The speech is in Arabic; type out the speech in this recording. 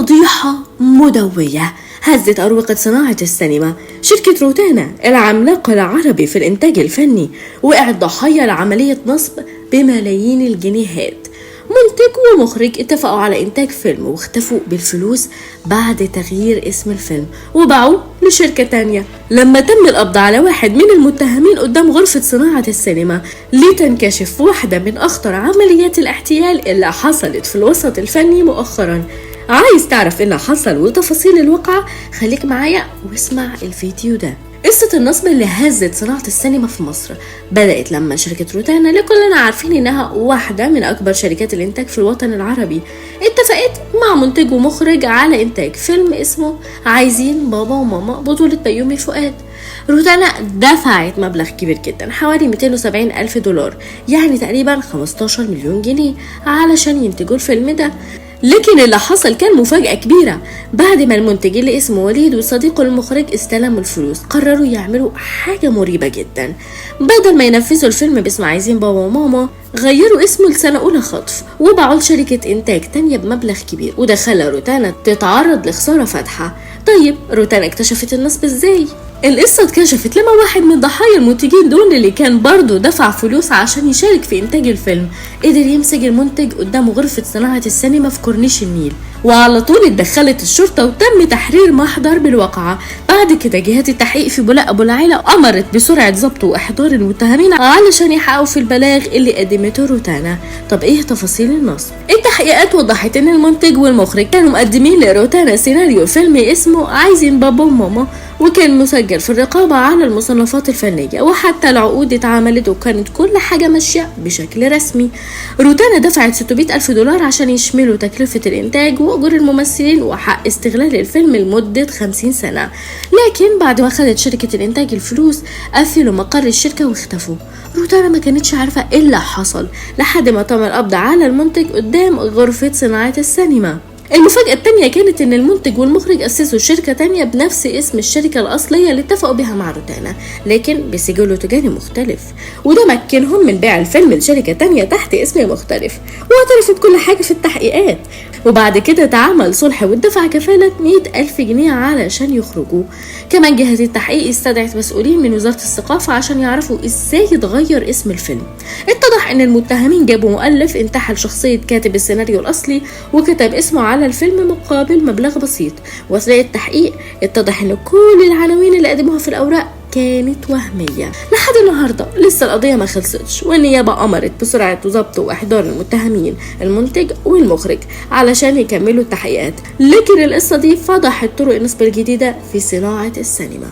فضيحة مدوية هزت أروقة صناعة السينما. شركة روتانا العملاق العربي في الإنتاج الفني وقعت ضحية لعملية نصب بملايين الجنيهات. منتج ومخرج اتفقوا على إنتاج فيلم واختفوا بالفلوس بعد تغيير اسم الفيلم وباعوه لشركة تانية. لما تم القبض على واحد من المتهمين قدام غرفة صناعة السينما لتنكشف واحدة من أخطر عمليات الاحتيال اللي حصلت في الوسط الفني مؤخرا. عايز تعرف ايه اللي حصل وتفاصيل الواقعة؟ خليك معايا واسمع الفيديو ده. قصة النصب اللي هزت صناعة السينما في مصر بدأت لما شركة روتانا اللي كلنا عارفين انها واحدة من اكبر شركات الانتاج في الوطن العربي اتفقت مع منتج ومخرج على انتاج فيلم اسمه عايزين بابا وماما بطولة بيومي فؤاد. روتانا دفعت مبلغ كبير جدا حوالي 270 ألف دولار، يعني تقريبا 15 مليون جنيه علشان ينتجوا الفيلم ده. لكن اللي حصل كان مفاجأة كبيرة. بعد ما المنتج اللي اسمه وليد وصديقه المخرج استلموا الفلوس قرروا يعملوا حاجة مريبة جدا. بدل ما ينفذوا الفيلم باسم عايزين بابا وماما غيروا اسمه لسنة أولى خطف وباعوا لشركة إنتاج تانية بمبلغ كبير، وده خلى روتانا تتعرض لخسارة فادحة. طيب روتانا اكتشفت النصب ازاي؟ القصة اتكشفت لما واحد من ضحايا المنتجين دول اللي كان برضه دفع فلوس عشان يشارك في إنتاج الفيلم قدر يمسك المنتج قدام غرفة صناعة السينما في كورنيش النيل، وعلى طول اتدخلت الشرطة وتم تحرير محضر بالواقعة. بعد كده جهات التحقيق في بولاق أبو العيلة أمرت بسرعة ضبط وإحضار المتهمين علشان يحققوا في البلاغ اللي قدمته روتانا. طب إيه تفاصيل النصب؟ التحقيقات وضحت إن المنتج والمخرج كانوا مقدمين لروتانا سيناريو فيلم اسمه عايزين بابا وماما، وكان مسجل في الرقابة على المصنفات الفنية وحتى العقود اتعملت وكانت كل حاجة ماشية بشكل رسمي. روتانا دفعت 600 ألف دولار عشان يشملوا تكلفة الإنتاج وأجور الممثلين وحق استغلال الفيلم لمدة 50 سنة. لكن بعد ما خدت شركة الإنتاج الفلوس قفلوا مقر الشركة واختفوا. روتانا ما كانتش عارفة إيه اللي حصل لحد ما تم القبض على المنتج قدام غرفة صناعة السينما. المفاجأة التانية كانت ان المنتج والمخرج اسسوا شركة تانية بنفس اسم الشركة الاصلية اللي اتفقوا بها مع روتانا لكن بسجل تجاري مختلف، وده مكنهم من بيع الفيلم لشركة تانية تحت اسم مختلف، واعترفوا بكل حاجة في التحقيقات. وبعد كده تعمل صلح واتدفع كفالة 100 ألف جنيه علشان يخرجوا. كمان جهة التحقيق استدعت مسؤولين من وزارة الثقافة عشان يعرفوا ازاي يتغير اسم الفيلم. اتضح ان المتهمين جابوا مؤلف انتحل شخصية كاتب السيناريو الاصلي وكتب اسمه على الفيلم مقابل مبلغ بسيط، واثناء التحقيق اتضح ان كل العناوين اللي قدموها في الاوراق كانت وهمية. لحد النهاردة لسه القضية ما خلصتش، والنيابة أمرت بسرعة ضبط وإحضار المتهمين المنتج والمخرج علشان يكملوا التحقيقات. لكن القصة دي فضحت طرق النصب الجديدة في صناعة السينما.